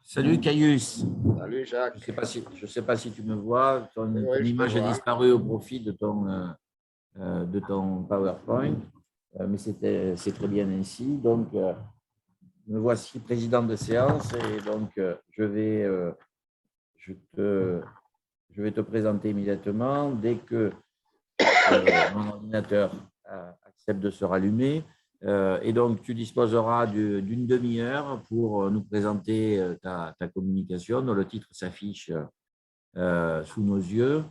Salut Caius. Salut Jacques. Je sais pas si tu me vois. Ton Oui, je te image est vois. disparue au profit de ton PowerPoint, mais c'est très bien ainsi. Donc, me voici président de séance et donc je, te, je vais te présenter immédiatement dès que mon ordinateur accepte de se rallumer. Et donc, tu disposeras d'une demi-heure pour nous présenter ta communication, dont le titre s'affiche sous nos yeux.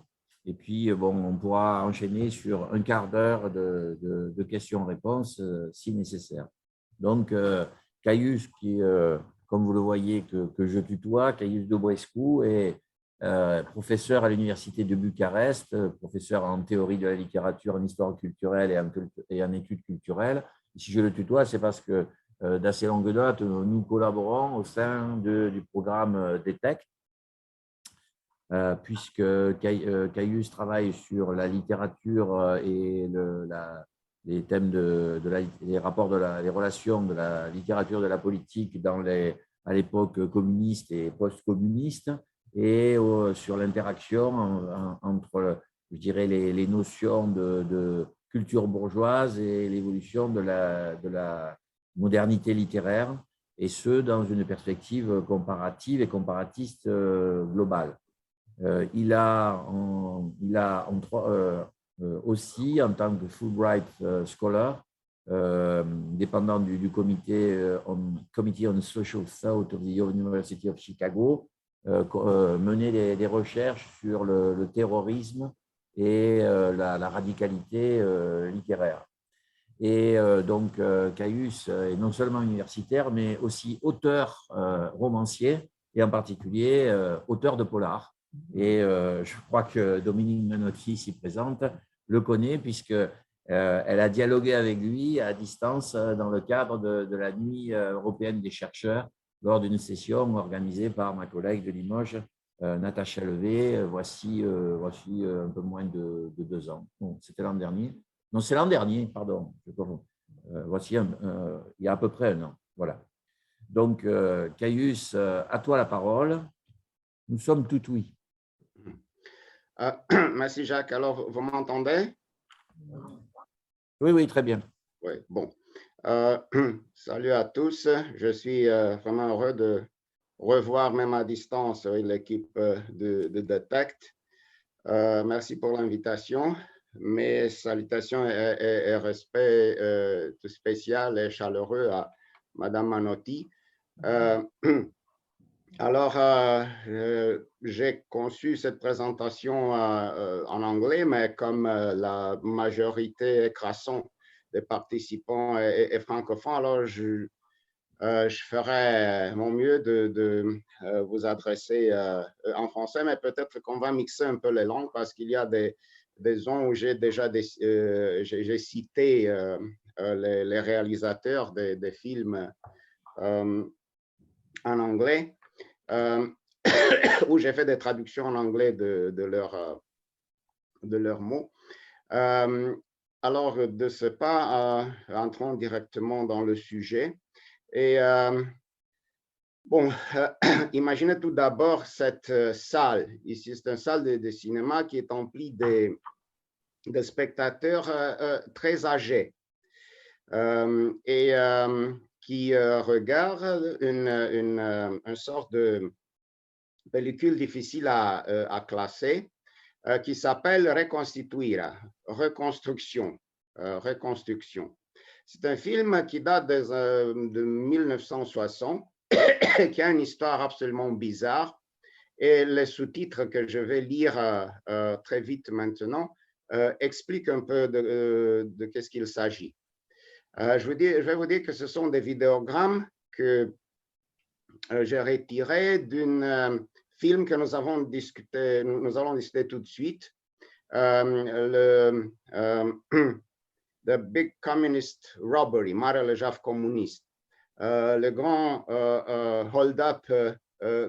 Et puis, bon, on pourra enchaîner sur un quart d'heure de questions-réponses si nécessaire. Donc, Caius, comme vous le voyez, que je tutoie, Caius Dobrescu est professeur à l'Université de Bucarest, professeur en théorie de la littérature, en histoire culturelle et en études culturelles. Et si je le tutoie, c'est parce que d'assez longue date, nous collaborons au sein du programme DETECT, puisque Caius travaille sur la littérature et les thèmes les rapports les relations de la littérature de la politique à l'époque communiste et post-communiste, et sur l'interaction entre, je dirais, les notions de culture bourgeoise et l'évolution de la modernité littéraire, et ce, dans une perspective comparative et comparatiste globale. Il a aussi, en tant que Fulbright Scholar, dépendant du Committee on Social Thought of the University of Chicago, mené des recherches sur le terrorisme et la radicalité littéraire. Et donc, Caius est non seulement universitaire, mais aussi auteur romancier, et en particulier auteur de polar. Et je crois que Dominique Menotti, ici présente, le connaît, puisque elle a dialogué avec lui à distance dans le cadre de la Nuit européenne des chercheurs, lors d'une session organisée par ma collègue de Limoges, Natacha Levé, voici un peu moins de 2 ans. Bon, c'était l'an dernier. Non, c'est l'an dernier, pardon. Voici il y a à peu près 1 an. Voilà. Donc, Caius, à toi la parole. Nous sommes tout oui. Merci Jacques. Alors, vous m'entendez? Oui, oui, très bien. Oui, bon. Salut à tous. Je suis vraiment heureux de revoir, même à distance, l'équipe de DETECT. Merci pour l'invitation. Mes salutations et respect tout spécial et chaleureux à Madame Menotti. Alors, j'ai conçu cette présentation en anglais, mais comme la majorité écrasante des participants est francophone, alors je ferai mon mieux de vous adresser en français, mais peut-être qu'on va mixer un peu les langues parce qu'il y a des zones où j'ai déjà j'ai cité les réalisateurs des films en anglais. Où j'ai fait des traductions en anglais de leurs mots. Alors, de ce pas, entrons directement dans le sujet. Et bon, imaginez tout d'abord cette salle. Ici, c'est une salle de cinéma qui est emplie de spectateurs très âgés et qui regardent une sorte de pellicule difficile à classer qui s'appelle Reconstituire, reconstruction. C'est un film qui date de 1960, qui a une histoire absolument bizarre, et les sous-titres que je vais lire très vite maintenant expliquent un peu de qu'est-ce qu'il s'agit. Je vais vous dire que ce sont des vidéogrammes que j'ai retirés d'un film que nous allons discuter tout de suite, The Big Communist Robbery, Mare le Jaf communiste, le grand hold-up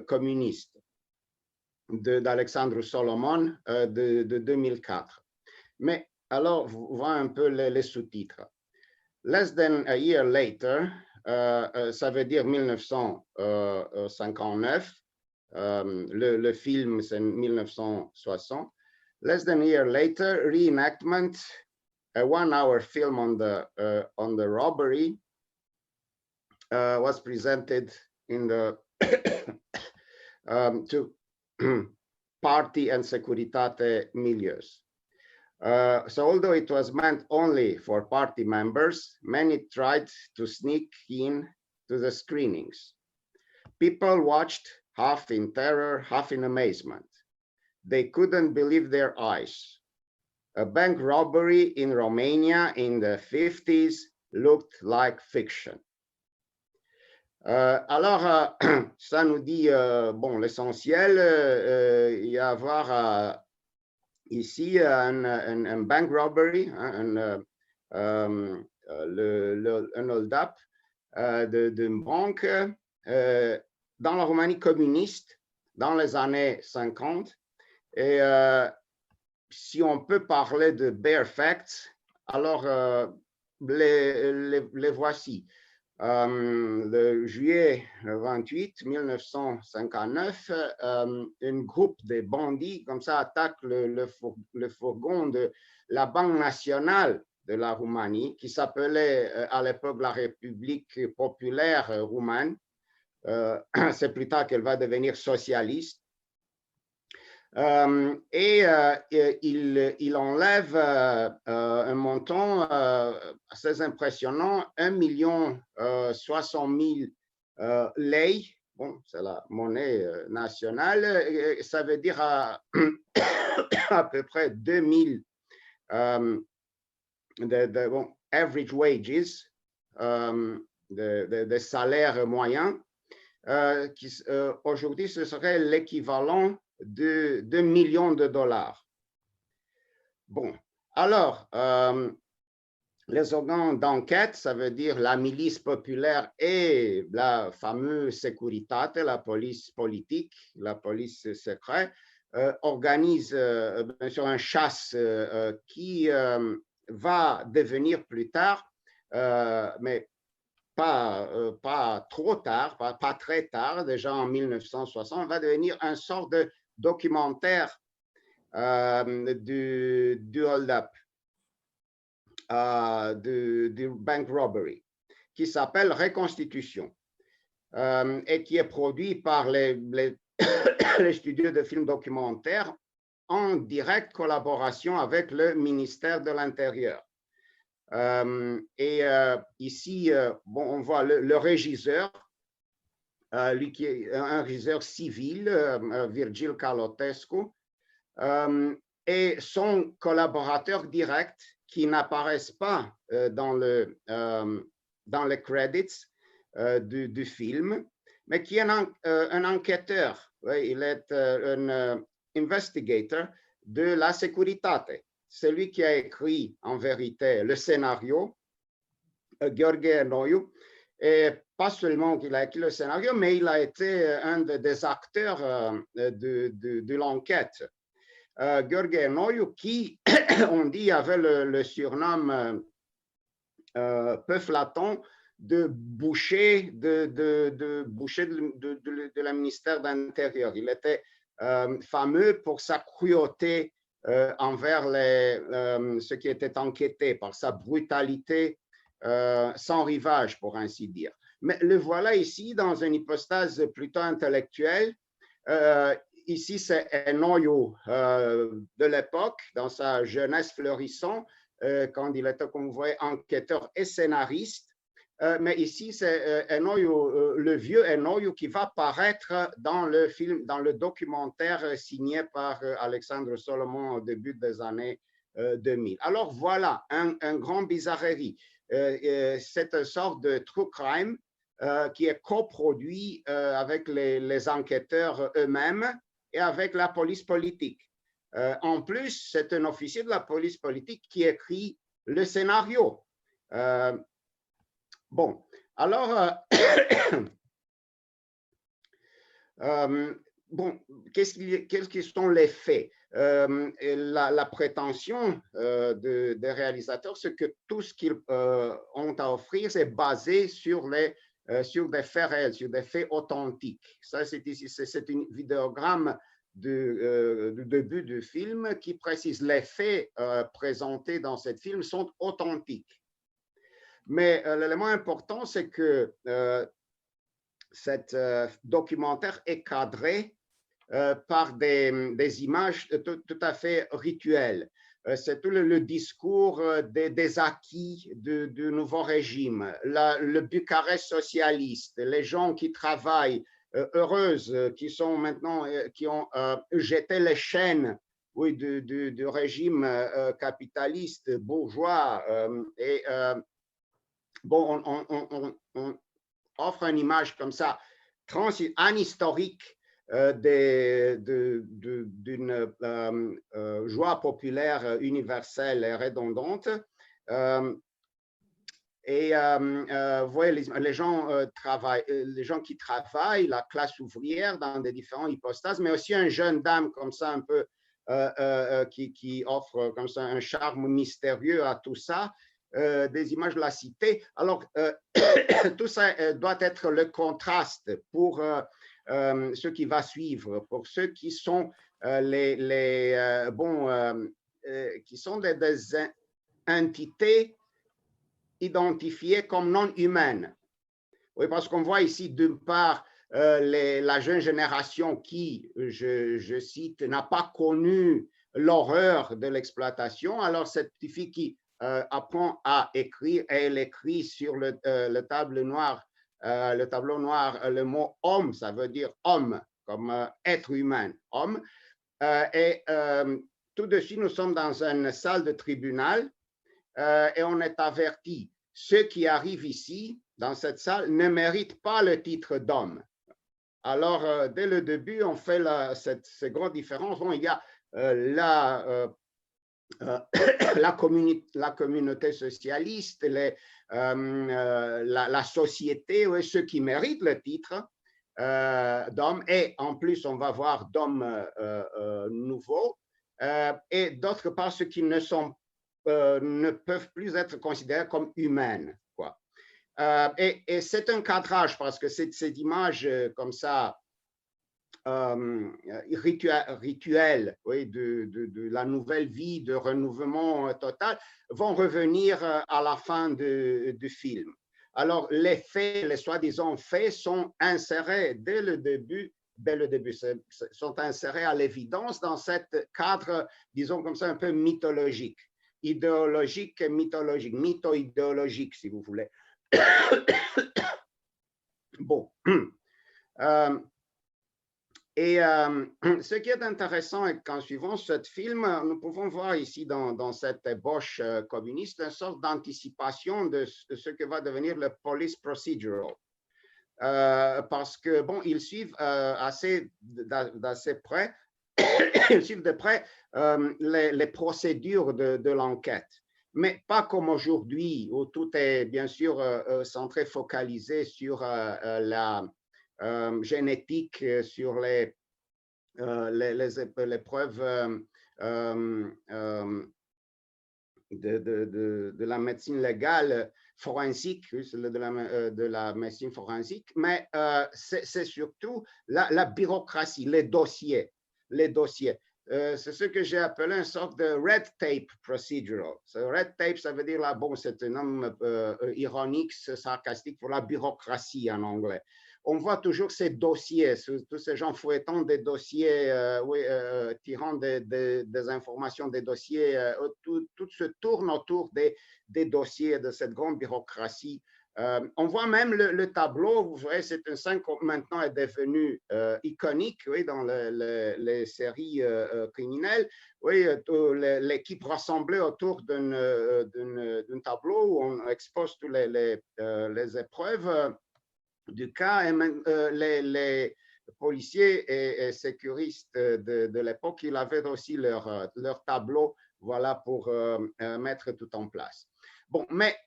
communiste d'Alexandre Solomon de 2004. Mais alors, voilà un peu les sous-titres. Less than a year later, ça veut dire 1959. Le film, c'est 1960. Less than a year later, reenactment, a 1-hour film on the robbery was presented in the to party and securitate milieus. So although it was meant only for party members, many tried to sneak in to the screenings. People watched half in terror, half in amazement. They couldn't believe their eyes. A bank robbery in Romania in the 50s looked like fiction. Alors, ça nous dit, bon, l'essentiel, il y a avoir ici un bank robbery, un hold-up d'une banque dans la Roumanie communiste dans les années 50. Et si on peut parler de bare facts, alors les voici. Le juillet 28 1959, un groupe de bandits comme ça attaque le fourgon de la Banque nationale de la Roumanie, qui s'appelait à l'époque la République populaire roumaine. C'est plus tard qu'elle va devenir socialiste. Et il enlève un montant assez impressionnant, 1,060,000 lei. Bon, c'est la monnaie nationale. Ça veut dire à peu près 2,000 bon, average wages, de salaires moyens, qui aujourd'hui ce serait l'équivalent de 2 millions de dollars. Bon, alors, les organes d'enquête, ça veut dire la milice populaire et la fameuse Securitate, la police politique, la police secrète, organisent bien sûr un chasse qui va devenir plus tard, mais pas trop tard, pas très tard, déjà en 1960, va devenir une sorte de documentaire du hold-up, du bank robbery, qui s'appelle Reconstitution et qui est produit par les studios de films documentaires en directe collaboration avec le ministère de l'Intérieur. Ici, bon, on voit le régisseur, lui qui est un régisseur civil, Virgil Calotescu, et son collaborateur direct qui n'apparaissent pas dans les credits du film, mais qui est un enquêteur. Oui, il est un investigator de la Securitate. C'est lui qui a écrit en vérité le scénario, Gheorghe Noiu, et pas seulement qu'il a écrit le scénario, mais il a été un des acteurs de l'enquête. Gheorghe Noiu, qui, on dit, avait le surnom peu flattant de boucher de la ministère de l'Intérieur. Il était fameux pour sa cruauté envers ceux qui étaient enquêtés, par sa brutalité sans rivage, pour ainsi dire. Mais le voilà ici dans une hypostase plutôt intellectuelle. Ici, c'est Noiu de l'époque, dans sa jeunesse florissante, quand il était, comme vous voyez, enquêteur et scénariste. Mais ici, c'est le vieux Noiu qui va paraître dans le film, dans le documentaire signé par Alexandre Solomon au début des années 2000. Alors voilà, un grand bizarrerie. C'est une sorte de true crime qui est coproduit avec les enquêteurs eux-mêmes et avec la police politique. En plus, c'est un officier de la police politique qui écrit le scénario. Bon, alors, bon, qu'est-ce qui sont les faits? La prétention des réalisateurs, c'est que tout ce qu'ils ont à offrir, c'est basé sur des faits réels, sur des faits authentiques. Ça, c'est un vidéogramme du début du film qui précise les faits présentés dans ce film sont authentiques. Mais l'élément important, c'est que cet documentaire est cadré par des images tout à fait rituelles. C'est tout le discours des acquis du nouveau régime, le Bucarest socialiste, les gens qui travaillent, heureuses, qui sont maintenant, qui ont jeté les chaînes, oui, du régime capitaliste, bourgeois. Bon, on offre une image comme ça, un historique d'une joie populaire universelle et redondante. Vous voyez, les gens qui travaillent, la classe ouvrière dans des différents hypostases, mais aussi une jeune dame comme ça, un peu, qui offre comme ça un charme mystérieux à tout ça. Des images de la cité. Alors, tout ça doit être le contraste pour ce qui va suivre, pour ceux qui sont qui sont des entités identifiées comme non humaines. Oui, parce qu'on voit ici d'une part la jeune génération qui, je cite, n'a pas connu l'horreur de l'exploitation. Alors, cette petite fille qui apprend à écrire et elle écrit sur le tableau noir, le mot homme, ça veut dire homme, comme être humain, homme. Tout de suite, nous sommes dans une salle de tribunal et on est averti. Ceux qui arrivent ici, dans cette salle, ne méritent pas le titre d'homme. Alors, dès le début, on fait cette grande différence. Bon, il y a la communauté socialiste, la société, ouais, ceux qui méritent le titre d'homme, et en plus on va voir d'hommes nouveaux, et d'autre part ceux qui ne peuvent plus être considérés comme humains, quoi. Et c'est un cadrage parce que cette image comme ça rituels, oui, de la nouvelle vie, de renouvellement total, vont revenir à la fin du film. Alors, les faits, les soi-disant faits sont insérés dès le début, sont insérés à l'évidence dans cet cadre, disons comme ça, un peu mythologique, idéologique et mythologique, mytho-idéologique, si vous voulez. Bon. Ce qui est intéressant est qu'en suivant ce film, nous pouvons voir ici dans cette ébauche communiste une sorte d'anticipation de ce que va devenir le police procedural. Parce que, bon, ils suivent d'assez près, ils suivent de près les procédures de l'enquête. Mais pas comme aujourd'hui, où tout est bien sûr centré, focalisé sur la génétique, sur les preuves de la médecine légale forensique, de la médecine forensique, mais c'est surtout la bureaucratie, les dossiers. C'est ce que j'ai appelé une sorte de red tape procedural. Red tape, ça veut dire, là, bon, c'est un nom ironique, sarcastique pour la bureaucratie en anglais. On voit toujours ces dossiers, tous ces gens fouettant des dossiers, tirant des informations des dossiers, tout se tourne autour des dossiers de cette grande bureaucratie. On voit même le tableau, vous voyez, c'est une scène qui maintenant est devenue iconique, oui, dans les séries criminelles. Oui, l'équipe rassemblée autour d'un tableau où on expose toutes les épreuves du cas, et les policiers et sécuristes de l'époque, ils avaient aussi leur tableau, voilà, pour mettre tout en place. Bon, mais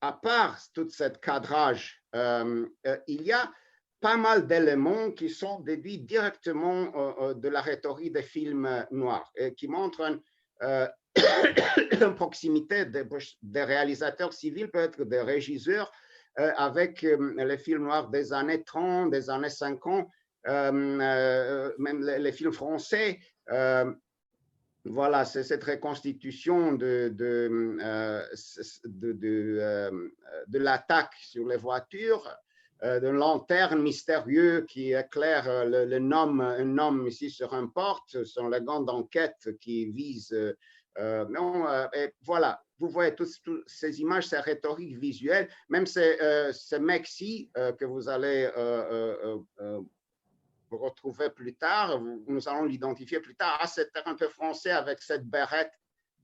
à part tout ce cadrage, il y a pas mal d'éléments qui sont déduits directement de la rhétorique des films noirs et qui montrent une proximité des réalisateurs civils, peut-être des régisseurs, avec les films noirs des années 30, des années 50, même les films français. Voilà, c'est cette reconstitution de l'attaque sur les voitures, d'une lanterne mystérieuse qui éclaire un homme ici sur un porte, ce sont les gants d'enquête qui visent. Et voilà, vous voyez toutes ces images, ces rhétoriques visuelles, même ce mec-ci que vous allez vous retrouver plus tard, nous allons l'identifier plus tard. Ah, c'était un peu français avec cette berrette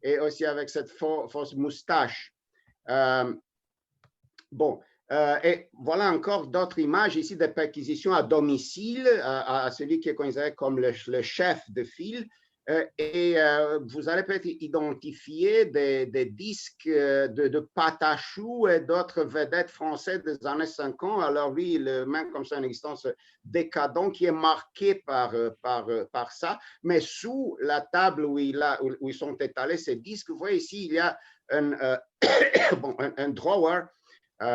et aussi avec cette fausse moustache. Et voilà encore d'autres images ici de perquisitions à domicile à celui qui est considéré comme le chef de file. Vous allez peut-être identifier des disques de Patachou et d'autres vedettes françaises des années 50. Alors lui, il met comme ça une existence décadente qui est marquée par ça. Mais sous la table où ils sont étalés ces disques, vous voyez ici, il y a un drawer.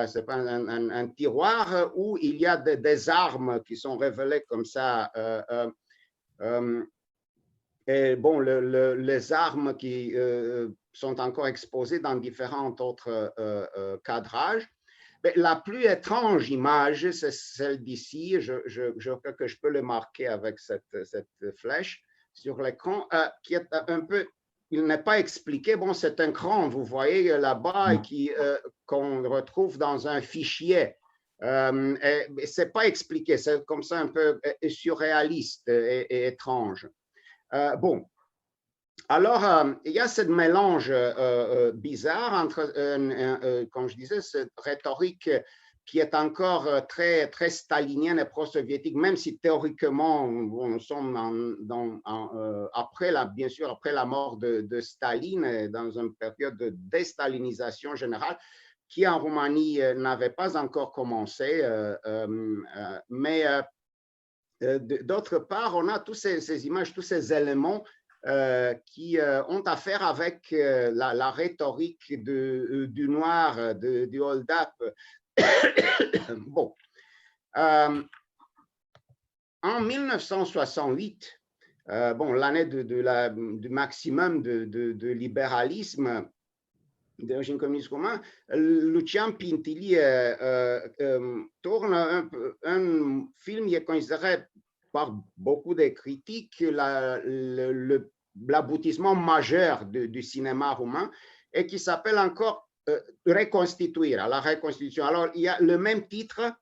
C'est pas un tiroir où il y a des armes qui sont révélées comme ça. Et bon, les armes qui sont encore exposées dans différents autres cadrages. Mais la plus étrange image, c'est celle d'ici. Je crois que je peux le marquer avec cette flèche sur l'écran, qui est un peu. Il n'est pas expliqué. Bon, c'est un cran, vous voyez là-bas, qu'on retrouve dans un fichier. Ce n'est pas expliqué, c'est comme ça un peu surréaliste et étrange. Alors, il y a ce mélange bizarre entre, comme je disais, cette rhétorique qui est encore très, très stalinienne et pro-soviétique, même si théoriquement, nous sommes bien sûr, après la mort de Staline, dans une période de déstalinisation générale, qui en Roumanie n'avait pas encore commencé, mais d'autre part, on a tous ces images, tous ces éléments qui ont affaire avec la rhétorique du noir, du hold-up. Bon. En 1968, l'année du maximum de libéralisme de régime communiste roumain, Lucian Pintili tourne un film qui est considéré par beaucoup de critiques l'aboutissement majeur du cinéma roumain et qui s'appelle encore Reconstituire, la reconstitution. Alors, il y a le même titre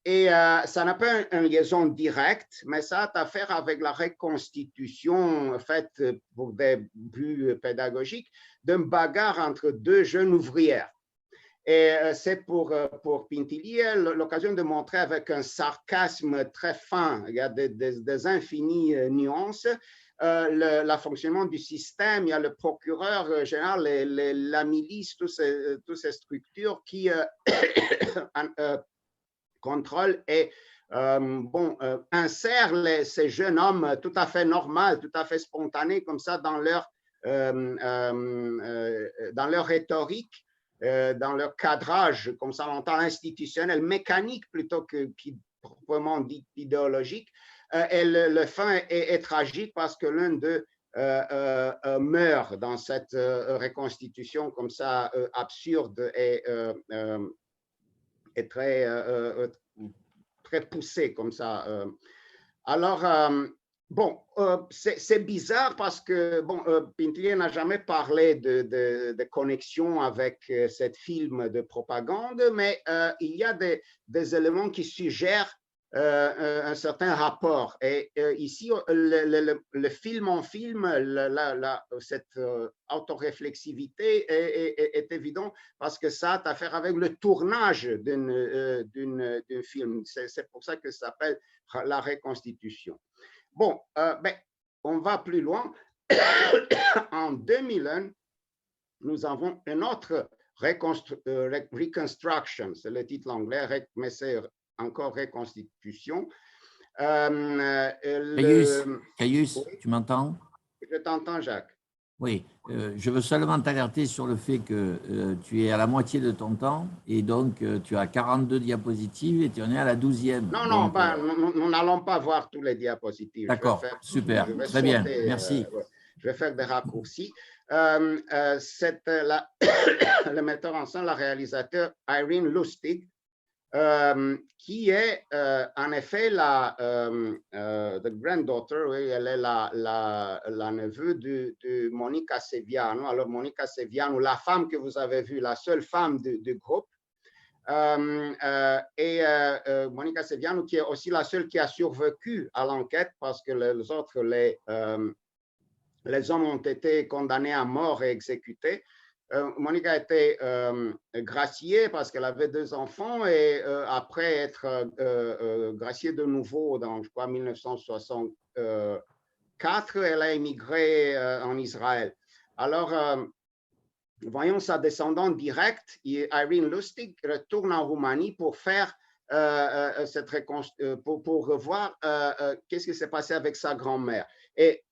et ça n'a pas une liaison directe, mais ça a à faire avec la reconstitution faite pour des buts pédagogiques d'une bagarre entre deux jeunes ouvrières. Et c'est pour Pintili l'occasion de montrer avec un sarcasme très fin, il y a des infinies nuances, le fonctionnement du système, il y a le procureur général, la milice, toutes ces structures qui contrôlent et insèrent ces jeunes hommes tout à fait normaux, tout à fait spontanés comme ça dans leur rhétorique, dans leur cadrage, comme ça on entend institutionnel, mécanique plutôt que proprement dit idéologique. Et le fin est tragique parce que l'un d'eux meurt dans cette reconstitution comme ça absurde et très, très poussée comme ça. Alors, c'est bizarre parce que Pintili n'a jamais parlé de connexion avec cette film de propagande, mais il y a des éléments qui suggèrent un certain rapport. Et ici, le film en film, cette autoréflexivité est évident parce que ça a à faire avec le tournage d'un film. C'est pour ça que ça s'appelle la reconstitution. On va plus loin. En 2001, nous avons une autre Reconstruction, c'est le titre anglais, mais c'est encore reconstitution. Caius, Oui, tu m'entends? je t'entends, Jacques. Oui, je veux seulement t'alerter sur le fait que tu es à la moitié de ton temps et donc tu as 42 diapositives et tu en es à la 12e. Non, non, Donc, ben, nous n'allons pas voir tous les diapositives. d'accord, super, Je vais très bien, sauter, merci. ouais, je vais faire des raccourcis. Le metteur en scène, le réalisateur Irene Lustig, qui est en effet la granddaughter, oui, elle est la neveu de Monica Seviano. Alors, Monica Seviano, la femme que vous avez vue, la seule femme du groupe, Monica Seviano, qui est aussi la seule qui a survécu à l'enquête parce que les autres, les hommes ont été condamnés à mort et exécutés. Monica a été graciée parce qu'elle avait 2 enfants et après être graciée de nouveau dans, je crois, 1964, elle a émigré en Israël. Alors, voyons sa descendante directe, Irene Lustig, retourne en Roumanie pour faire pour revoir qu'est-ce qui s'est passé avec sa grand-mère. Et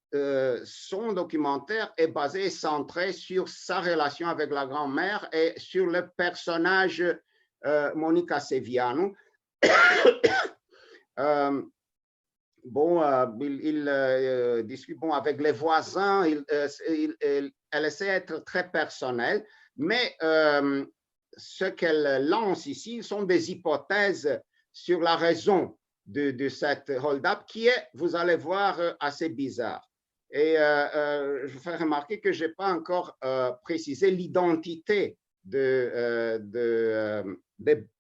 son documentaire est basé et centré sur sa relation avec la grand-mère et sur le personnage Monica Seviano. Il discute avec les voisins, elle essaie d'être très personnelle, mais ce qu'elle lance ici sont des hypothèses sur la raison de cette hold-up qui est, vous allez voir, assez bizarre. Et je vous fais remarquer que je n'ai pas encore précisé l'identité des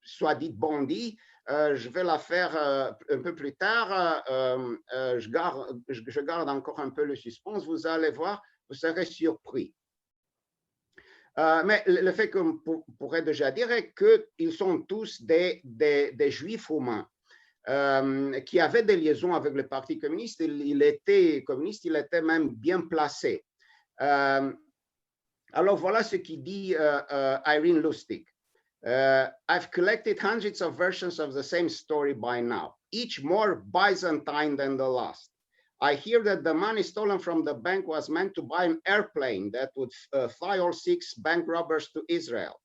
soi-disant bandits. Je vais la faire un peu plus tard. Je garde encore un peu le suspense. Vous allez voir, vous serez surpris. Mais le fait qu'on pourrait déjà dire est qu'ils sont tous des juifs roumains qui avaient des liaisons avec le Parti communiste. Il était communiste, il était même bien placé. Alors voilà ce qu'il dit Irene Lustig. I've collected hundreds of versions of the same story by now, each more Byzantine than the last. I hear that the money stolen from the bank was meant to buy an airplane that would fly all 6 bank robbers to Israel.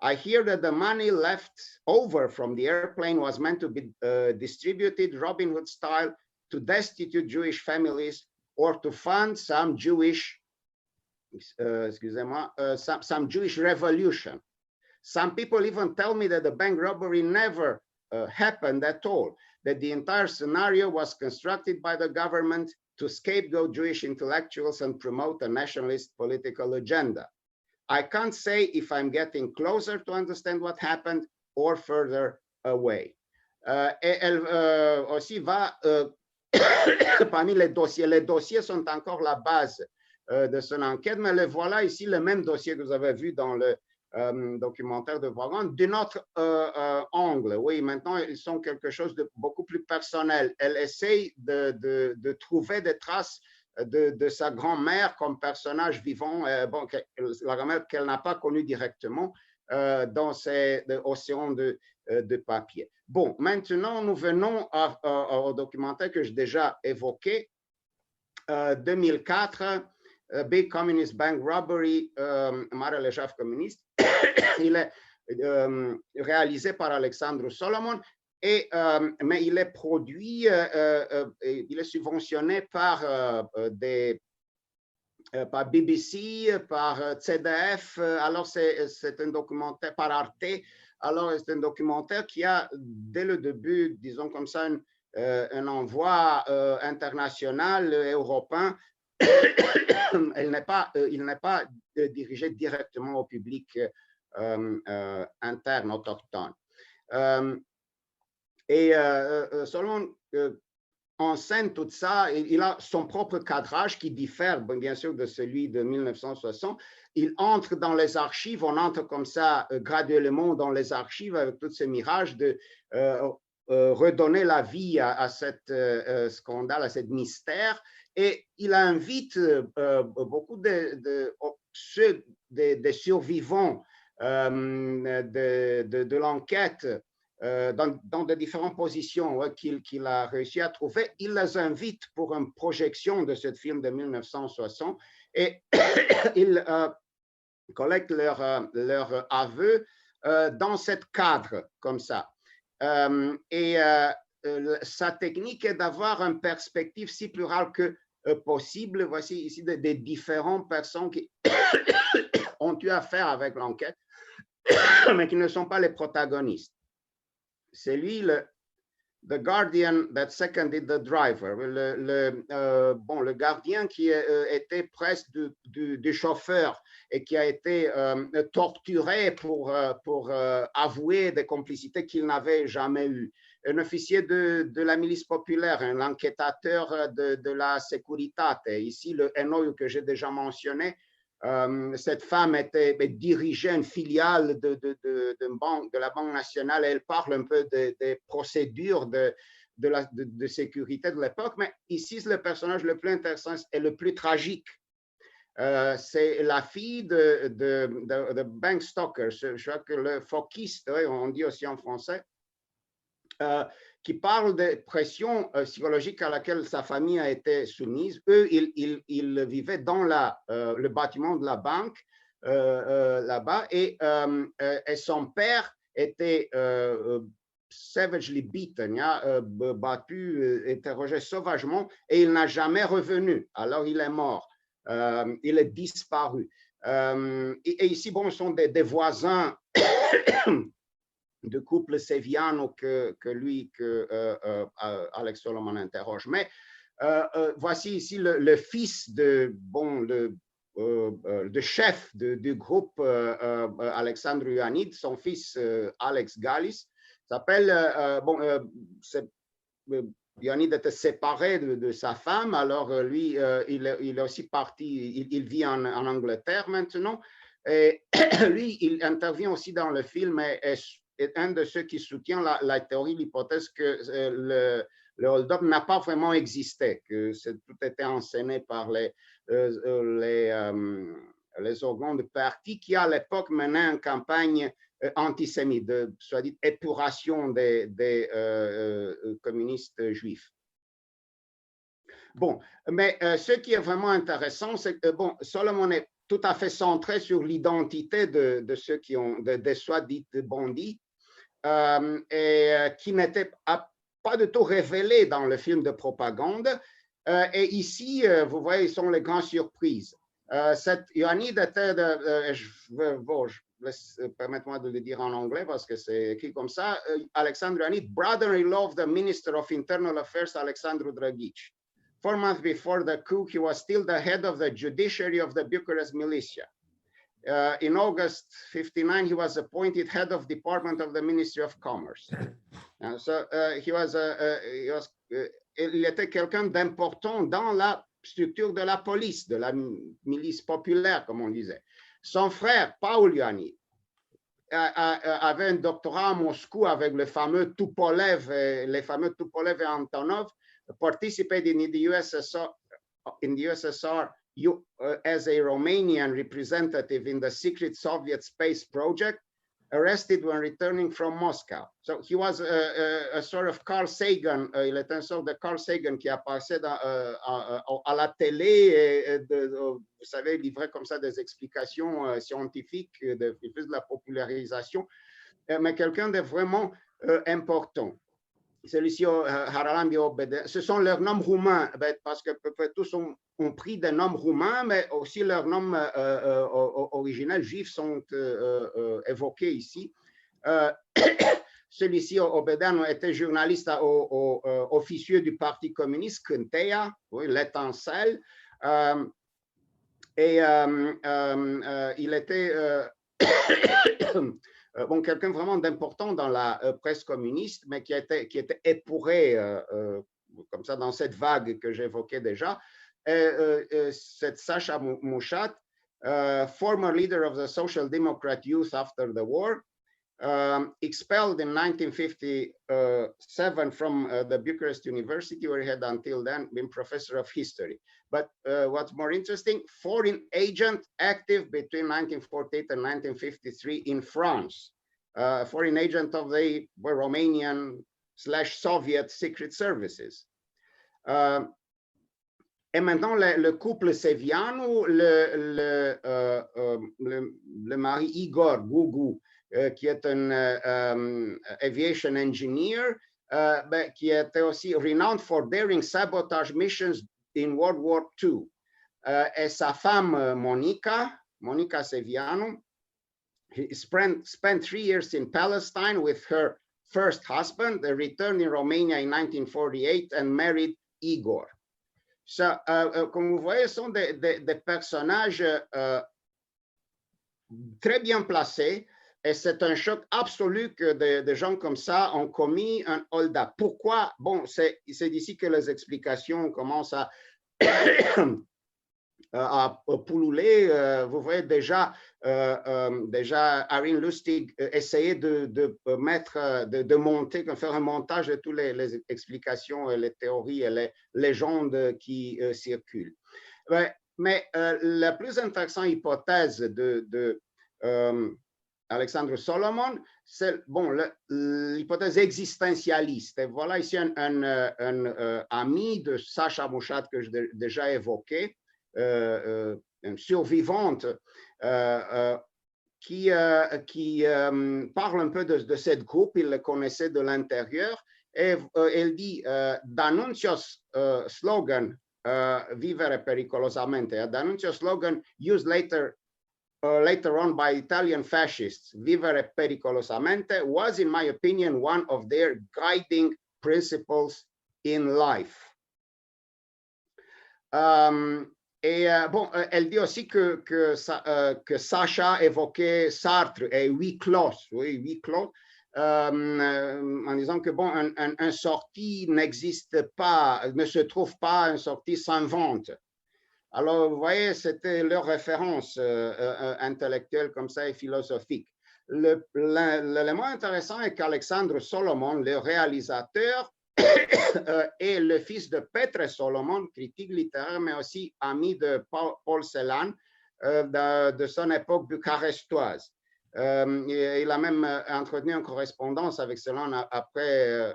I hear that the money left over from the airplane was meant to be distributed Robin Hood style to destitute Jewish families or to fund some Jewish, some Jewish revolution. Some people even tell me that the bank robbery never happened at all, that the entire scenario was constructed by the government to scapegoat Jewish intellectuals and promote a nationalist political agenda. I can't say if I'm getting closer to understand what happened or further away. Et elle aussi va parmi les dossiers sont encore la base de son enquête, mais le voilà ici le même dossier que vous avez vu dans le documentaire de Vaughan, d'un autre angle. Oui, maintenant, ils sont quelque chose de beaucoup plus personnel. Elle essaye de trouver des traces de sa grand-mère comme personnage vivant, la grand-mère qu'elle n'a pas connue directement dans ces océans de papier. Bon, maintenant, nous venons au documentaire que j'ai déjà évoqué, 2004, Big Communist Bank Robbery, Mare le chef communiste. Il est réalisé par Alexandru Solomon, mais il est produit, il est subventionné par BBC, par CDF. Alors, c'est un documentaire par Arte. Alors, c'est un documentaire qui a, dès le début, disons comme ça, un envoi international, européen. Il n'est pas dirigé directement au public interne, autochtone. Solomon enseigne tout ça. Il a son propre cadrage qui diffère, bien sûr, de celui de 1960. Il entre dans les archives, on entre comme ça graduellement dans les archives avec tous ces mirages de redonner la vie à cet scandale, à ce mystère. Et il invite beaucoup de survivants de l'enquête dans de différentes positions qu'il a réussi à trouver. Il les invite pour une projection de ce film de 1960 et il collecte leur aveu dans ce cadre comme ça. Sa technique est d'avoir une perspective si plurale que possible. Voici ici des différentes personnes qui ont eu affaire avec l'enquête, mais qui ne sont pas les protagonistes. C'est lui, the guardian that seconded the driver, le gardien qui était presque du chauffeur et qui a été torturé pour avouer des complicités qu'il n'avait jamais eues. Un officier de la milice populaire, un enquêtateur de la Securitate. Ici, le NOU que j'ai déjà mentionné, cette femme dirigeait une filiale de la Banque nationale. Elle parle un peu des procédures de sécurité de l'époque, mais ici, le personnage le plus intéressant et le plus tragique. C'est la fille de Bank Stoker, je crois que le foquiste, on dit aussi en français, qui parle de pression psychologique à laquelle sa famille a été soumise. Eux, ils vivaient dans le bâtiment de la banque là-bas et son père était savagely beaten, battu, interrogé sauvagement et il n'a jamais revenu. Alors, il est mort. Il est disparu. Et ici, bon, ce sont des voisins de couple Seviano que Alex Solomon interroge. Mais voici ici le fils de chef du groupe Alexandru Ioannidis, son fils Alex Galis, s'appelle, Ioannidis était séparé de sa femme, alors lui, il est aussi parti, il vit en Angleterre maintenant, et lui, il intervient aussi dans le film et est un de ceux qui soutient la théorie, l'hypothèse que le hold-up n'a pas vraiment existé, que tout était enseigné par les organes de parti qui, à l'époque, menaient une campagne antisémite, soit dit épuration des communistes juifs. Bon, mais ce qui est vraiment intéressant, c'est que Solomon est tout à fait centré sur l'identité de ceux qui ont des soi-dit bandits, qui n'était pas du tout révélé dans le film de propagande. Et ici, vous voyez, ils sont les grandes surprises. Cette Ioannidis était permettez-moi de le dire en anglais parce que c'est écrit comme ça. Alexandru Ioannidis, brother-in-law of the Minister of Internal Affairs, Alexandru Dragici. 4 months before the coup, he was still the head of the judiciary of the Bucharest militia. In August 59, he was appointed head of department of the Ministry of Commerce. So il était quelqu'un d'important dans la structure de la police, de la milice populaire, comme on disait. Son frère, Paul Ioannidis, avait un doctorat à Moscou avec le fameux Tupolev, les fameux Tupolev et Antonov, participated in the USSR as a Romanian representative in the secret Soviet space project, arrested when returning from Moscow. So he was a sort of Carl Sagan, il est un sort de Carl Sagan qui apparaissait à la télé, vous savez, livrait comme ça des explications scientifiques, de la popularisation, mais quelqu'un de vraiment important. Celui-ci, Haralambi Obede, ce sont leurs noms roumains, parce que tous ont pris des noms roumains, mais aussi leurs noms originels juifs sont évoqués ici. Celui-ci, Obedeanu, était journaliste officieux du Parti communiste, Cântea, oui, l'étincelle, et il était quelqu'un vraiment d'important dans la presse communiste, mais qui était épouré comme ça dans cette vague que j'évoquais déjà. Cette Sacha Mouchat, former leader of the Social Democrat Youth after the war, expelled in 1957 from the Bucharest University, where he had until then been professor of history. But what's more interesting, foreign agent active between 1948 and 1953 in France. foreign agent of the Romanian/Soviet Secret Services. Et maintenant, le couple Sevianu, le mari Igor Gugu, qui est un aviation engineer, qui était aussi renowned for daring sabotage missions in World War II. Et sa femme Monica Sevianu, he spent 3 years in Palestine with her first husband. They returned in Romania in 1948 and married Igor. Comme vous voyez, ce sont des personnages très bien placés, et c'est un choc absolu que des gens comme ça ont commis un hold-up. Pourquoi? Bon, c'est d'ici que les explications commencent à pulluler. Vous voyez déjà Arin Lustig essayer de monter, de faire un montage de toutes les explications, les théories et les légendes qui circulent. Mais la plus intéressante hypothèse de Alexandre Solomon, c'est l'hypothèse existentialiste. Et voilà ici un ami de Sacha Mouchard que j'ai déjà évoqué, une survivante qui parle un peu de cette groupe. Il le connaissait de l'intérieur, et elle dit D'Annunzio's slogan vivere pericolosamente, D'Annunzio's slogan used later on by Italian fascists, vivere pericolosamente, was in my opinion one of their guiding principles in life. Elle dit aussi que Sacha évoquait Sartre et huis clos, en disant que un sortie n'existe pas, ne se trouve pas, un sortie s'invente. Alors, vous voyez, c'était leur référence intellectuelle comme ça et philosophique. L'élément intéressant est qu'Alexandre Solomon, le réalisateur, est le fils de Petre Solomon, critique littéraire, mais aussi ami de Paul Celan, de son époque bucarestoise. Il a même entretenu une correspondance avec Celan après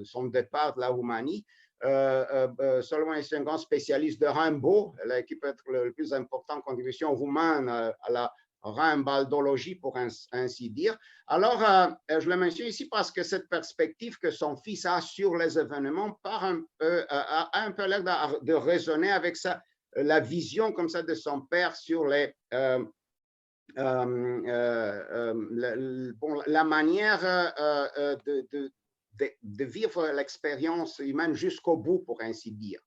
son départ de la Roumanie. Solomon est un grand spécialiste de Rimbaud, qui peut être le plus important contribution roumaine à la rimbaldologie, pour ainsi dire. Alors, je le mentionne ici parce que cette perspective que son fils a sur les événements a un peu l'air de résonner avec la vision comme ça de son père sur la manière de vivre l'expérience humaine jusqu'au bout, pour ainsi dire.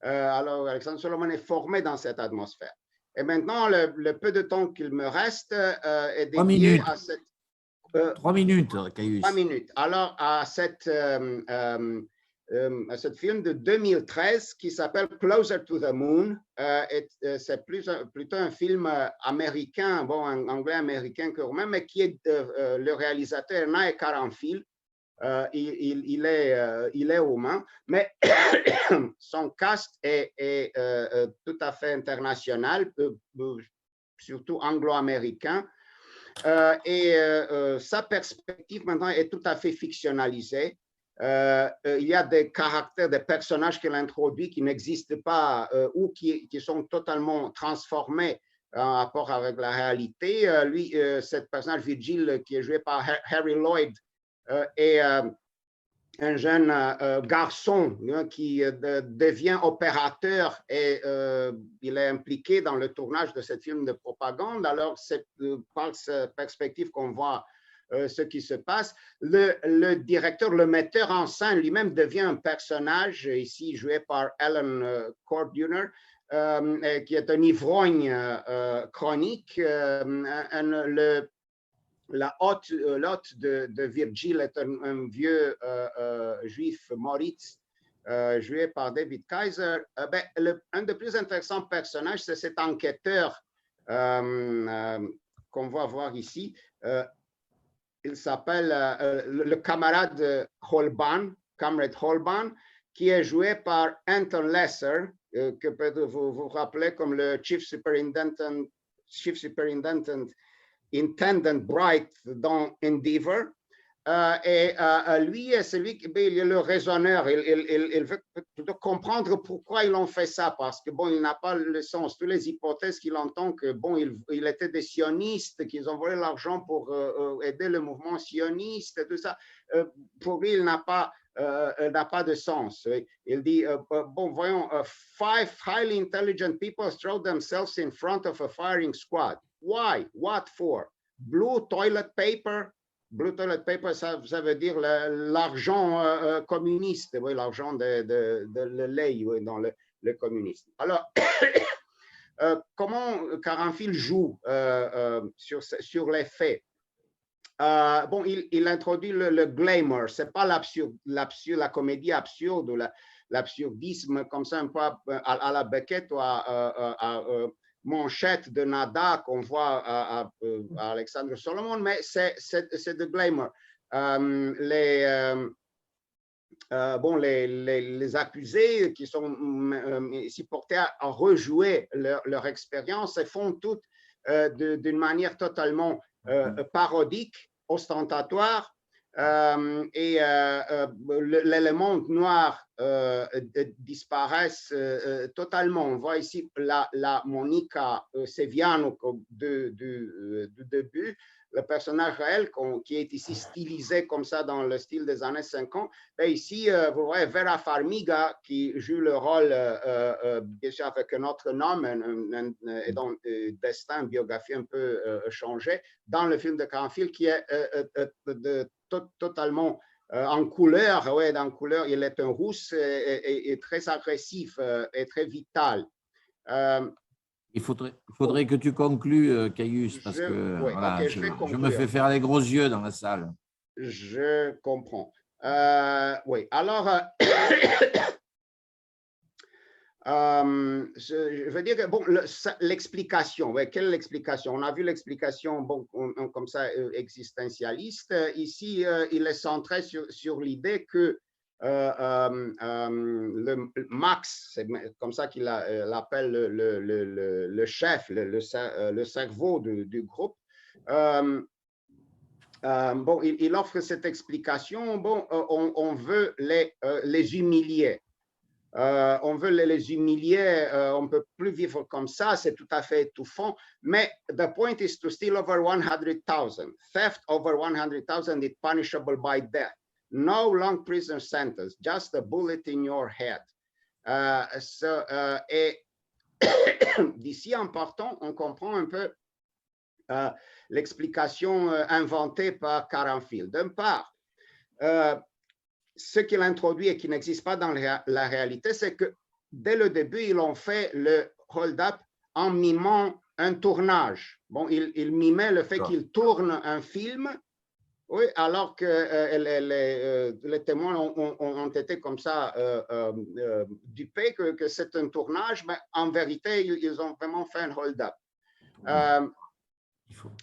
Alors, Alexandre Solomon est formé dans cette atmosphère. Et maintenant, le peu de temps qu'il me reste est dédié à cette... 3 minutes, Caius. 3 minutes. Alors, à cette film de 2013 qui s'appelle Closer to the Moon. C'est plutôt un film américain, un anglais américain que roumain, mais qui est le réalisateur Nae Karanfil. Il est roumain, mais son cast est tout à fait international, surtout anglo-américain, et sa perspective maintenant est tout à fait fictionnalisée. Il y a des caractères, des personnages qu'il introduit qui n'existent pas ou qui sont totalement transformés en rapport avec la réalité. Cet personnage Virgile, qui est joué par Harry Lloyd, et un jeune garçon qui devient opérateur, et il est impliqué dans le tournage de ce film de propagande. Alors, c'est par cette perspective qu'on voit ce qui se passe. Le directeur, le metteur en scène lui-même devient un personnage, ici joué par Alan Corduner, qui est un ivrogne chronique. La hôte de Virgile est un vieux juif Moritz, joué par David Kaiser. Un des plus intéressants personnages, c'est cet enquêteur qu'on va voir ici. Il s'appelle le camarade Holban, qui est joué par Anton Lesser, que peut-être vous vous rappelez comme le Chief Superintendent Intendant Bright dans Endeavour. Lui, c'est lui qui est le raisonneur. Il veut comprendre pourquoi ils ont fait ça, parce que bon, il n'a pas le sens. Toutes les hypothèses qu'il entend que bon, il était des sionistes, qu'ils ont volé l'argent pour aider le mouvement sioniste, tout ça. Pour lui, il n'a pas de sens. Il dit bon, voyons, 5 highly intelligent people throw themselves in front of a firing squad. Why? What for? Blue toilet paper. Blue toilet paper, ça veut dire l'argent communiste, oui, l'argent de lait oui, dans le communisme. Alors, comment Karanfil joue sur les faits? Bon, il introduit le glamour, c'est pas la comédie absurde ou l'absurdisme comme ça un peu à la Beckett ou à manchette de Nada qu'on voit à Alexandre Solomon, mais c'est de glamour. Les accusés qui sont ici portés à rejouer leur expérience et font tout d'une manière totalement parodique, ostentatoire, et l'élément noir disparaissent totalement. On voit ici la Monica Seviano du début, le personnage réel qui est ici stylisé comme ça dans le style des années 50. Et ici, vous voyez Vera Farmiga qui joue le rôle, bien sûr avec un autre nom et dont destin, biographie un peu changé, dans le film de Karanfil qui est totalement en couleur. Ouais, en couleur, il est un rousse et très agressif et très vital. Il faudrait que tu conclues, Caius, parce que oui, voilà, okay, je me fais faire les gros yeux dans la salle. Je comprends. Oui, alors, je veux dire que bon, l'explication, ouais, quelle est l'explication? On a vu l'explication bon, comme ça existentialiste. Ici, il est centré sur l'idée que le Max, c'est comme ça qu'il l'appelle le chef, le cerveau du groupe. Bon, il offre cette explication. Bon, on veut les humilier. On veut les humilier, on ne peut plus vivre comme ça, c'est tout à fait étouffant. Mais the point is to steal over 100,000. Theft over 100,000 is punishable by death. No long prison sentence, just a bullet in your head. Et d'ici en partant, on comprend un peu l'explication inventée par Karanfil. D'une part, ce qu'il introduit et qui n'existe pas dans la réalité, c'est que dès le début, ils ont fait le hold-up en mimant un tournage. Bon, ils mimaient le fait qu'ils tournent un film, oui, alors que les témoins ont été comme ça dupés que c'est un tournage, mais en vérité, ils ont vraiment fait un hold-up.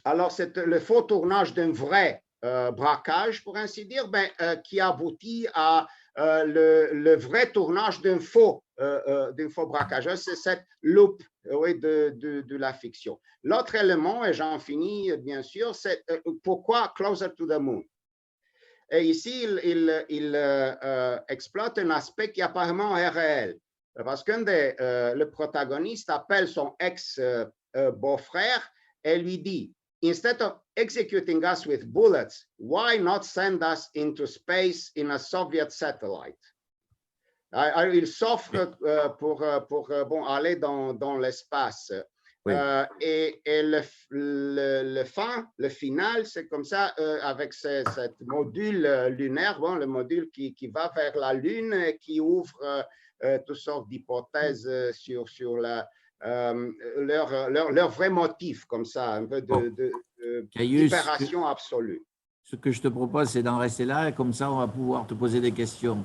Alors, c'est le faux tournage d'un vrai braquage, pour ainsi dire, qui aboutit à le vrai tournage d'un faux braquage. C'est cette loupe oui, de la fiction. L'autre élément, et j'en finis bien sûr, c'est pourquoi Closer to the Moon. Et ici, il exploite un aspect qui apparemment est réel. Parce que le protagoniste appelle son ex-beau-frère et lui dit, instead of executing us with bullets, why not send us into space in a Soviet satellite? Il s'offre pour bon, aller dans l'espace. Oui. Et le final, c'est comme ça, avec cette module lunaire, bon, le module qui va vers la Lune, qui ouvre toutes sortes d'hypothèses sur leur vrai motif, comme ça, un peu d'opération absolue. Ce que je te propose, c'est d'en rester là, et comme ça, on va pouvoir te poser des questions.